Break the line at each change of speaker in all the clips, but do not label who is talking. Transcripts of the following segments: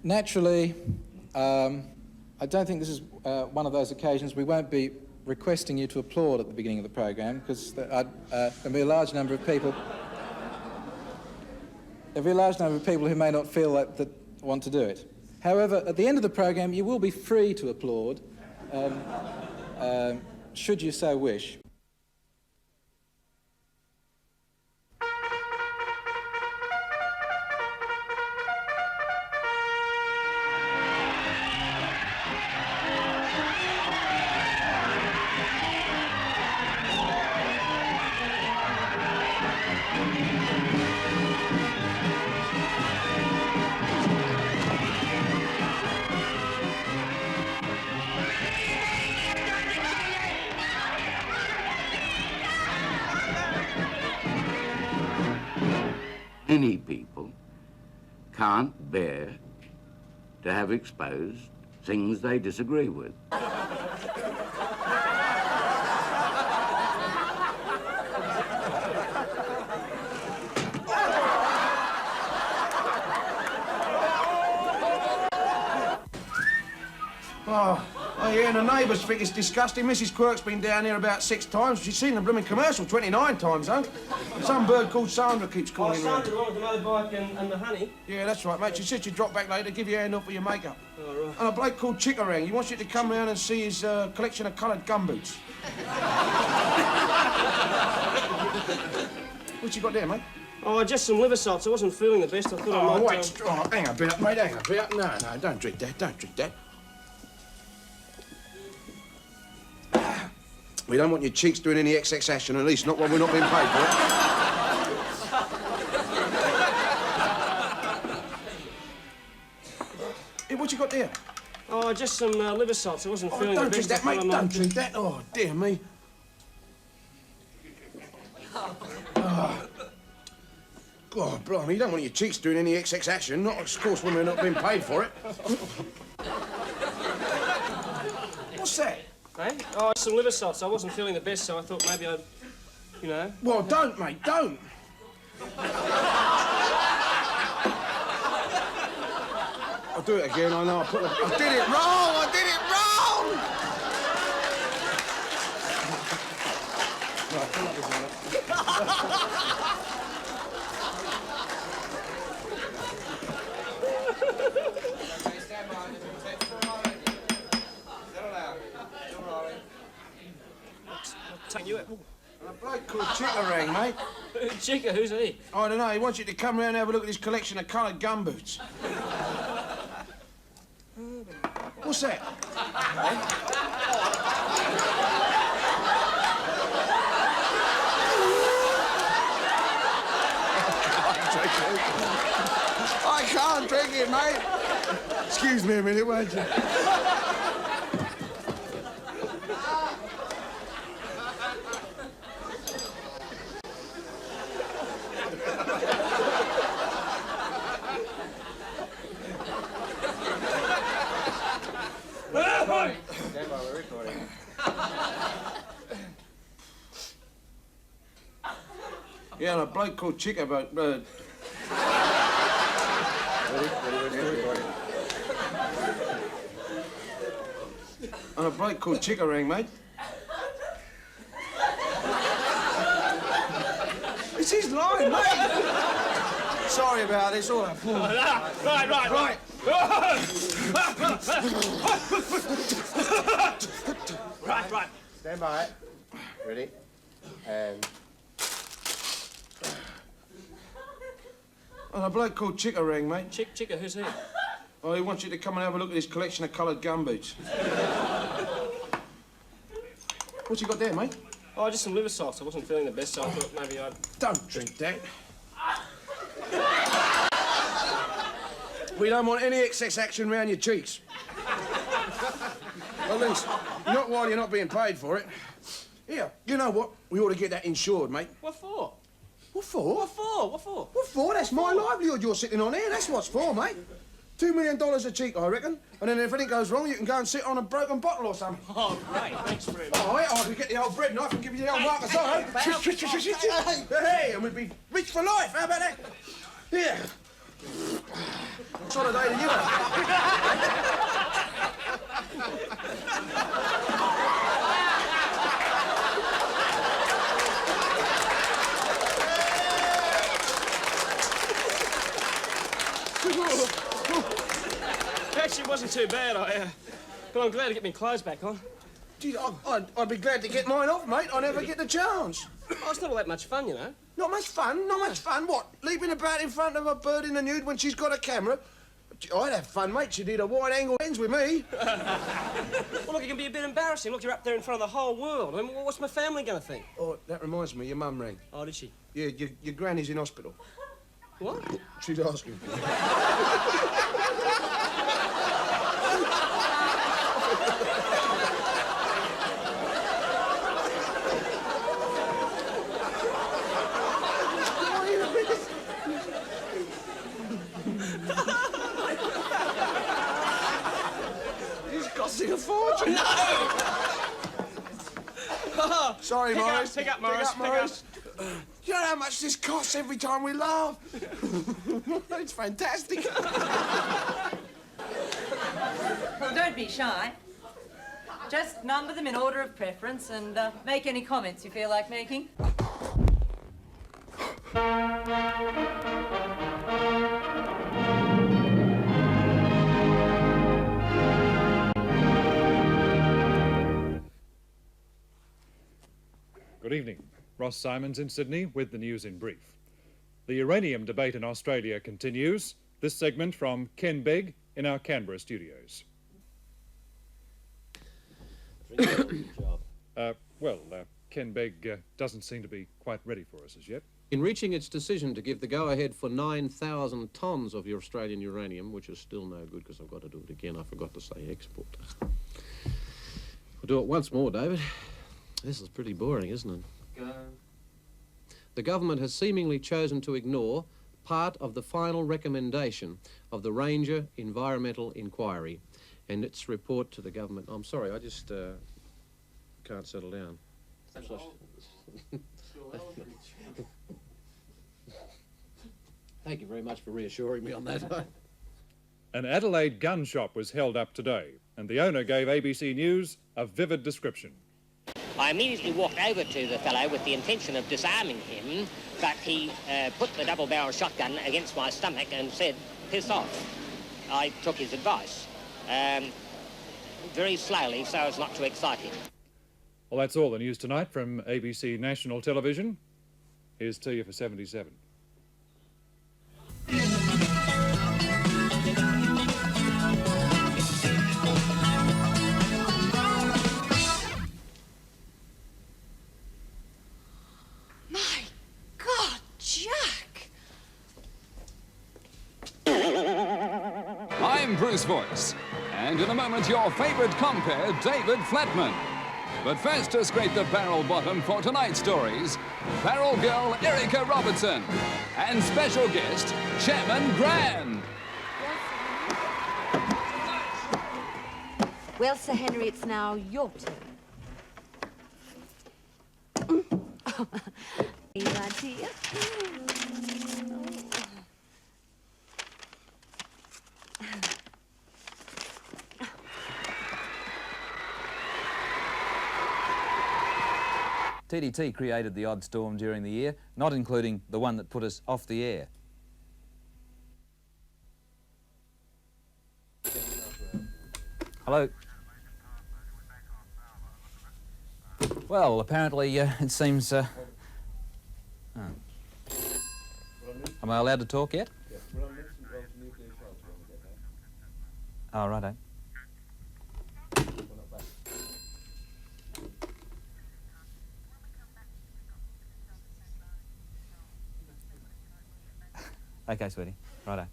Naturally, I don't think this is one of those occasions we won't be requesting you to applaud at the beginning of the programme, because there'll be a large number of people. There'll be a large number of people who may not feel that want to do it. However, at the end of the programme, you will be free to applaud, should you so wish.
Many people can't bear to have exposed things they disagree with.
Oh, yeah, and the neighbours think it's disgusting. Mrs. Quirk's been down here about 6 times. She's seen the blooming commercial 29 times, though. Some bird called Sandra keeps calling round.
Sandra, the one with the motorbike and the honey?
Yeah, that's right, mate. She said she'd drop back later, give you a hand off with your makeup.
Oh, right.
And a bloke called Chickarang. He wants you to come round and see his collection of coloured gumboots. What you got there, mate?
Oh, just some liver salts. I wasn't feeling the best. I thought I might...
Wait. Oh, hang on a bit, mate. Hang on a bit. No, don't drink that. Don't drink that. We don't want your cheeks doing any XX action, at least not when we're not being paid for it. Hey, what you got there?
Oh, just some liver salts. I wasn't feeling the best.
Don't drink that, mate. Don't drink that. Oh, dear me. Oh. God, blimey, you don't want your cheeks doing any XX action, not, of course, when we're not being paid for it. What's that?
Eh? Oh, some liver salts. I wasn't feeling the best, so I thought maybe I'd, you know...
Well, don't, mate, don't. I'll do it again, I know. I did it wrong! I did it wrong! Right, come up this minute.
You it.
A bloke called Chickarang, mate.
Chicker, who's he?
I don't know. He wants you to come round and have a look at his collection of coloured gumboots. What's that? I can't drink it, mate. Excuse me a minute, won't you? Yeah, and a bloke called Chick about... Ready? And a bloke called Chickarang, mate. It's his line, mate. Sorry about this, all right. Right.
Right.
Stand by. Ready? And...
And a bloke called Chickarang, mate.
Chicker, who's he?
Oh, he wants you to come and have a look at his collection of coloured gumboots. What you got there, mate?
Oh, just some liver salts. I wasn't feeling the best, so I thought maybe I'd...
Don't drink that. We don't want any excess action round your cheeks. At least, not while you're not being paid for it. Here, you know what? We ought to get that insured, mate.
What for?
What for?
What for? What for?
What for? That's my livelihood you're sitting on here. That's what's for, mate. $2 million a cheek, I reckon. And then if anything goes wrong, you can go and sit on a broken bottle or something.
Oh, great. Thanks very much.
All right, I can get the old bread knife and give you the old marker side. Hey, and we'd be rich for life. How about that? Here. holiday than you have.
Actually, it wasn't too bad, but I'm glad to get my clothes back on.
Gee, I'd be glad to get mine off, mate. I never get the chance.
Oh, it's not all that much fun, you know.
Not much fun, not much fun. What, leaping about in front of a bird in the nude when she's got a camera? Gee, I'd have fun, mate. She did a wide-angle lens with me.
Well, look, it can be a bit embarrassing. Look, you're up there in front of the whole world. I mean, what's my family going to think?
Oh, that reminds me, your mum rang.
Oh, did she?
Yeah, your granny's in hospital.
What?
She's asking. He's costing a fortune.
No!
Sorry, Morris.
Pick up, Morris. Pick up.
You know how much this costs every time we laugh? It's fantastic.
Well, don't be shy. Just number them in order of preference and make any comments you feel like making.
Good evening. Ross Simons in Sydney with the news in brief. The uranium debate in Australia continues. This segment from Ken Begg in our Canberra studios. Ken Begg doesn't seem to be quite ready for us as yet.
In reaching its decision to give the go-ahead for 9,000 tonnes of your Australian uranium, which is still no good because I've got to do it again, I forgot to say export. We'll do it once more, David. This is pretty boring, isn't it?
Go.
The government has seemingly chosen to ignore part of the final recommendation of the Ranger Environmental Inquiry and its report to the government. I'm sorry, I just can't settle down. Thank you very much for reassuring me on that.
An Adelaide gun shop was held up today, and the owner gave ABC News a vivid description.
I immediately walked over to the fellow with the intention of disarming him, but he put the double-barrel shotgun against my stomach and said, "Piss off." I took his advice, very slowly so as not to excite him.
Well, that's all the news tonight from ABC National Television. Here's to you for 77.
I'm Bruce Voice, and in a moment your favourite compere, David Flatman. But first to scrape the barrel bottom for tonight's stories, barrel girl Erica Robertson and special guest Chairman Gran.
Well, Sir Henry, it's now your turn. Right here.
TDT created the odd storm during the year, not including the one that put us off the air. Hello. Well, apparently it seems... Am I allowed to talk yet? Oh, righto. Okay, sweetie. Righto.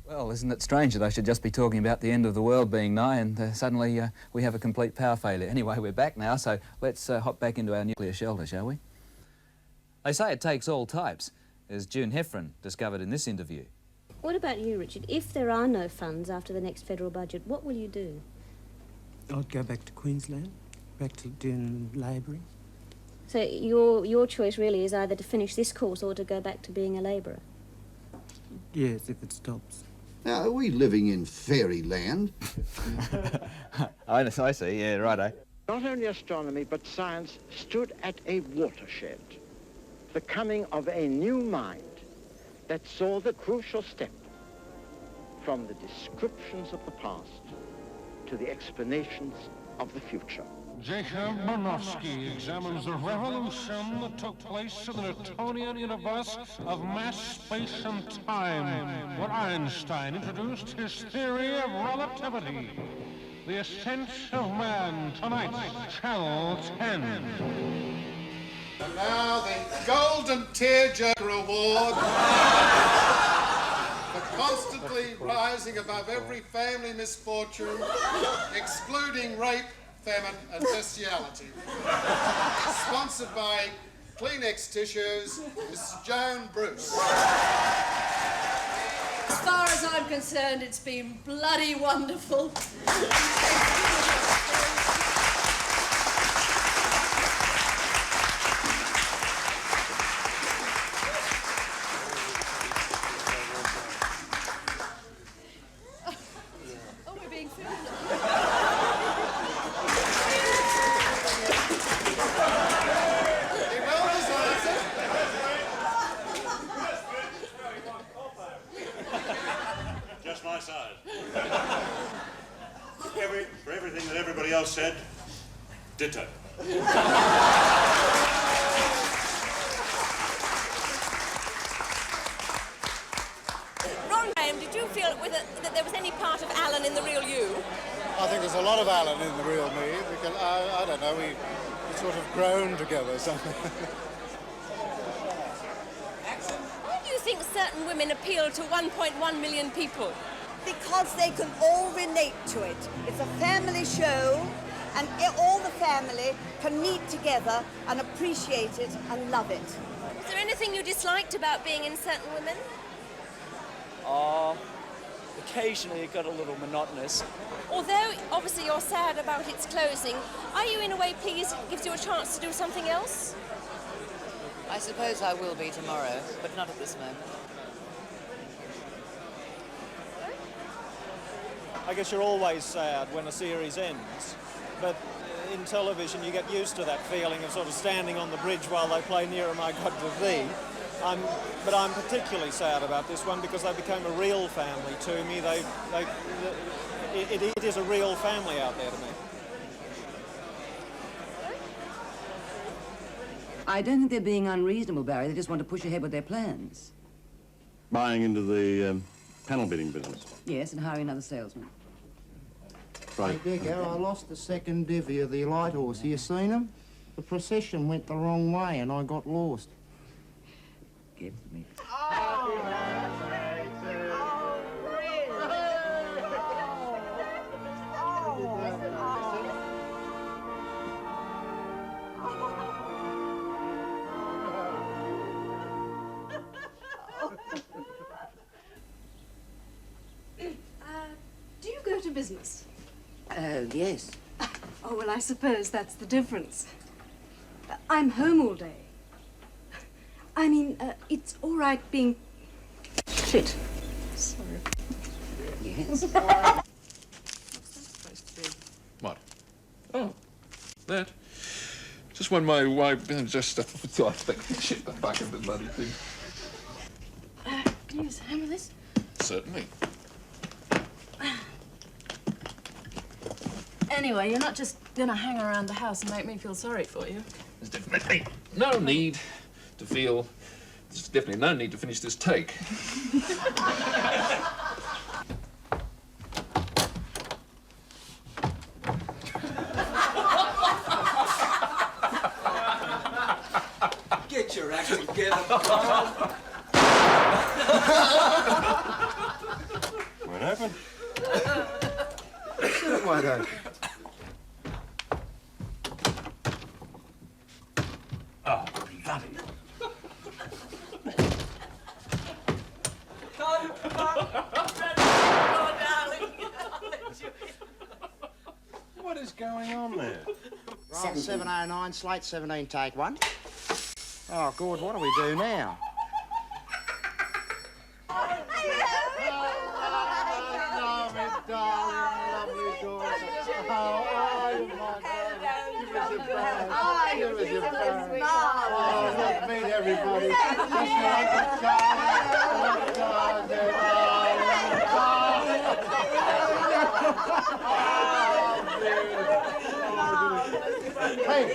Well, isn't it strange that I should just be talking about the end of the world being nigh and suddenly we have a complete power failure. Anyway, we're back now, so let's hop back into our nuclear shelter, shall we? They say it takes all types, as June Heffron discovered in this interview.
What about you, Richard? If there are no funds after the next federal budget, what will you do?
I'd go back to Queensland, back to doing labouring.
So your choice really is either to finish this course or to go back to being a labourer.
Yes, if it stops.
Now, are we living in fairyland?
I see, yeah, righto.
Not only astronomy, but science stood at a watershed. The coming of a new mind that saw the crucial step from the descriptions of the past to the explanations of the future.
Jacob Bronowski examines the revolution that took place in the Newtonian universe of mass, space, and time, where Einstein introduced his theory of relativity. The Ascent of Man, tonight, Channel 10.
And now the Golden Tearjerker Award for constantly rising above every family misfortune, excluding rape, famine and bestiality. Sponsored by Kleenex Tissues, Mrs. Joan Bruce.
As far as I'm concerned, it's been bloody wonderful.
For everything that everybody else said, ditto.
Ron Graham, did you feel that there was any part of Alan in the real you?
I think there's a lot of Alan in the real me, because, I don't know, we sort of grown together somehow.
Why do you think certain women appeal to 1.1 million people?
Because they can all relate to it. It's a family show, and all the family can meet together and appreciate it and love it.
Was there anything you disliked about being in certain women?
Occasionally it got a little monotonous.
Although obviously you're sad about its closing, are you in a way pleased it gives you a chance to do something else?
I suppose I will be tomorrow, but not at this moment.
I guess you're always sad when a series ends, but in television you get used to that feeling of sort of standing on the bridge while they play Nearer My God to Thee. But I'm particularly sad about this one because they became a real family to me. It is a real family out there to me.
I don't think they're being unreasonable, Barry. They just want to push ahead with their plans.
Buying into the panel bidding business.
Yes, and hiring another salesman.
Right.
Hey, Dick, I lost the second divvy of the light horse. You seen him? The procession went the wrong way and I got lost.
Give me.
Do you go to business?
Yes.
Oh, well, I suppose that's the difference. I'm home all day. I mean, it's all right being... Shit. Sorry.
Yes.
What? Oh, that. Just when my wife just thought I shit the back of the bloody thing.
Can you use a hand with this?
Certainly.
Anyway, you're not just gonna hang around the house and make me feel sorry for you.
There's definitely no need to feel. There's definitely no need to finish this take.
Get your act together,
What happened?
Shut wide open.
Oh, bloody.
What is going on there?
Rather 709, slate 17, take one. Oh, God, what do we do now? Meet everybody. Hey,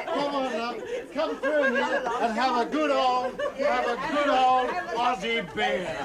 come on up, come through here and have a good old Aussie beer.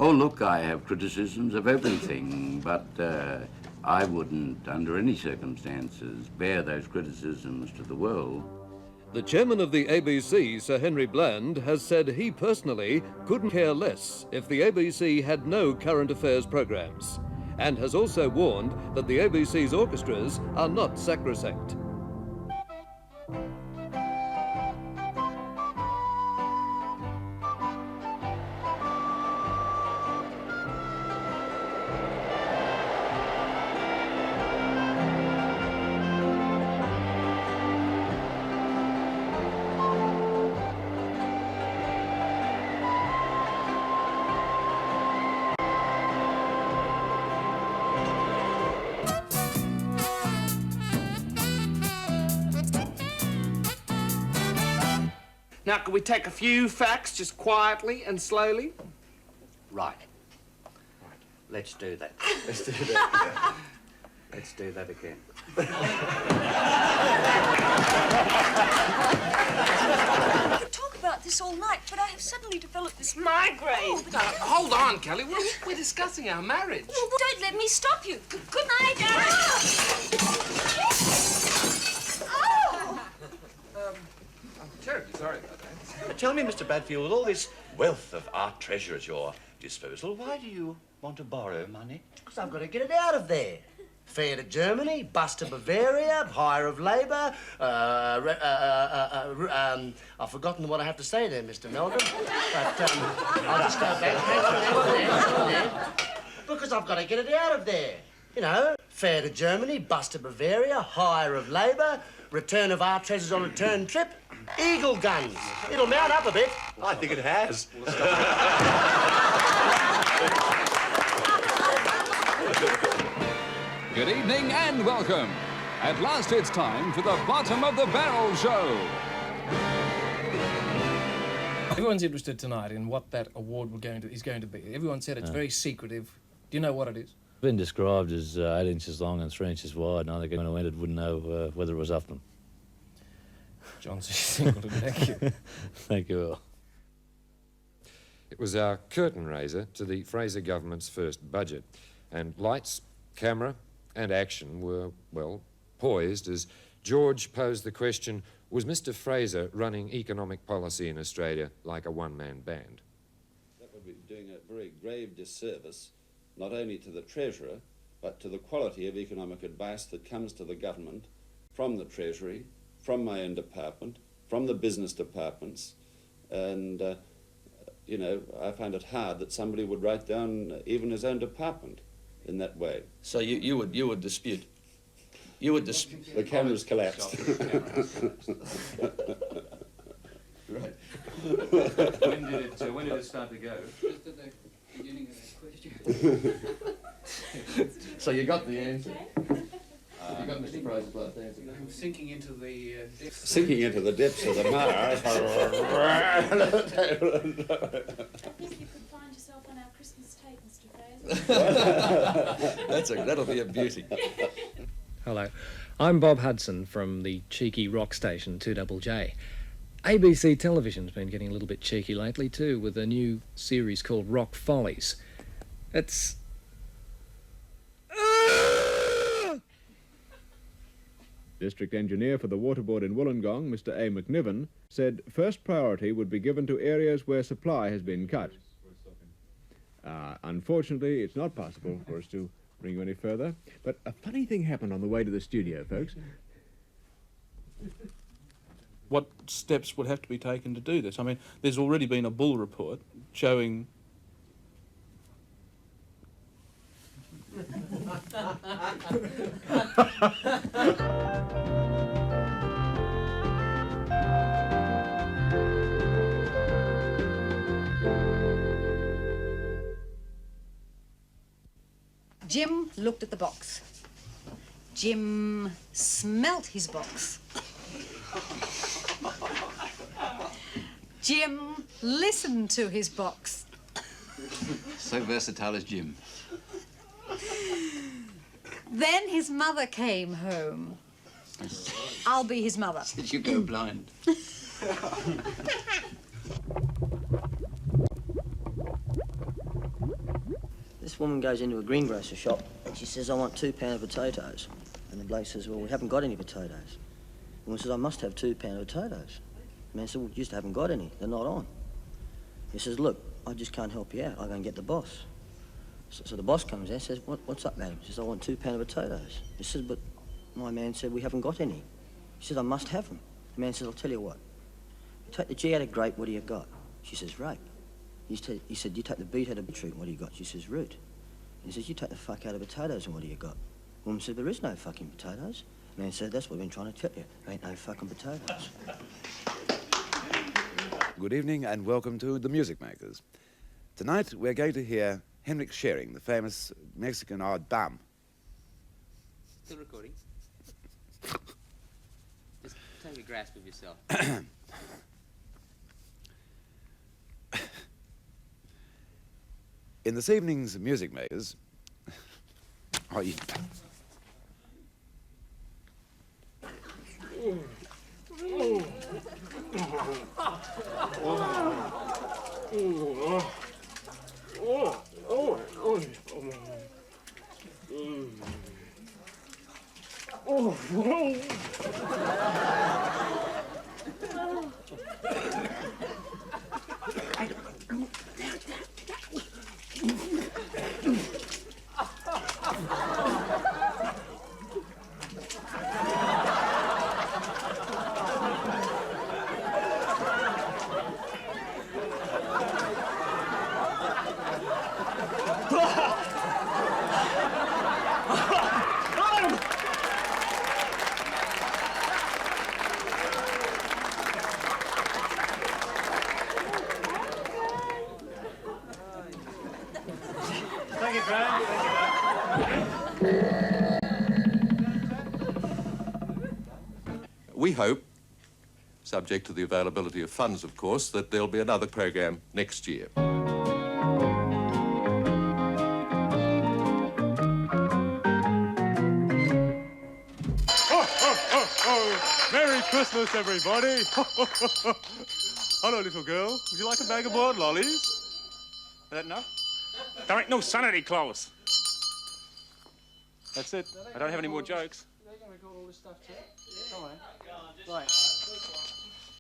Oh, look, I have criticisms of everything, but I wouldn't, under any circumstances, bear those criticisms to the world.
The chairman of the ABC, Sir Henry Bland, has said he personally couldn't care less if the ABC had no current affairs programs, and has also warned that the ABC's orchestras are not sacrosanct.
Now, can we take a few facts just quietly and slowly?
Right. Let's do that. Let's do that. Let's do that again.
I could talk about this all night, but I have suddenly developed this migraine. Oh,
No, hold on, Kelly. We're discussing our marriage.
Well, don't let me stop you. Good night.
I'm terribly sorry about that.
Tell me, Mr. Badfield, with all this wealth of art treasure at your disposal, why do you want to borrow money?
Because I've got to get it out of there. Fair to Germany, bus to Bavaria, hire of labour, I've forgotten what I have to say there, Mr. Meldon. But I'll just go back. Hang on. Because I've got to get it out of there. You know, fare to Germany, bus to Bavaria, hire of labour, return of art treasures on return trip, eagle guns. It'll mount up a bit.
I think it has.
Good evening and welcome. At last it's time for the Bottom of the Barrel Show.
Everyone's interested tonight in what that award is going to be. Everyone said it's very secretive. Do you know what it is?
It's been described as 8 inches long and 3 inches wide, and I think anyone who entered wouldn't know whether it was up to them.
John Singleton, thank you.
Thank you all.
It was our curtain raiser to the Fraser government's first budget, and lights, camera and action were, well, poised as George posed the question, was Mr. Fraser running economic policy in Australia like a one-man band?
That would be doing a very grave disservice, not only to the Treasurer, but to the quality of economic advice that comes to the government from the Treasury, from my own department, from the business departments, and, you know, I find it hard that somebody would write down even his own department in that way.
So you would dispute? You would dispute?
The camera's collapsed.
Right. When did it start to go?
Just at the beginning of that question.
So you got the answer. You got Mr. Fraser's last answer.
I'm sinking into the depths.
Sinking into the depths of the Mars.
I think you could find yourself on our Christmas tape, Mr. Fraser.
That'll be a beauty.
Hello.
I'm Bob Hudson from the cheeky rock station 2JJ. ABC Television's been getting a little bit cheeky lately too, with a new series called Rock Follies. It's...
District Engineer for the Water Board in Wollongong, Mr. A. McNiven, said first priority would be given to areas where supply has been cut. Unfortunately, it's not possible for us to bring you any further, but a funny thing happened on the way to the studio, folks.
What steps would have to be taken to do this? I mean, there's already been a Bull report showing...
Jim looked at the box. Jim smelt his box. Jim listened to his box.
So versatile as Jim.
Then his mother came home. I'll be his mother.
Did you go blind?
This woman goes into a greengrocer shop and she says, I want 2 pound of potatoes. And the bloke says, well, we haven't got any potatoes. The woman says, I must have 2 pound of potatoes. The man said, well, you just haven't got any. They're not on. He says, look, I just can't help you out. I'll go and get the boss. So the boss comes out and says, what's up, madam? He says, I want 2 pound of potatoes. He says, but my man said, we haven't got any. He says, I must have them. The man says, I'll tell you what. You take the G out of grape, what do you got? She says, rape. He said, you take the beet out of beetroot, what do you got? She says, root. He says, you take the fuck out of potatoes, and what do you got? The woman said, there is no fucking potatoes. The man said, that's what we've been trying to tell you. There ain't no fucking potatoes.
Good evening and welcome to The Music Makers. Tonight we're going to hear Henrik Schering, the famous Mexican odd bum.
Still recording. Just take a grasp of yourself.
In this evening's Music Makers... Oh, you...
Thank you, Graham.
We hope, subject to the availability of funds, of course, that there'll be another program next year.
Merry Christmas, everybody! Hello, little girl. Would you like a bag of boiled lollies? Is that enough? There ain't no Santa Claus. That's it. I don't have any more jokes.
They're going to record all this stuff too. Come on. Right.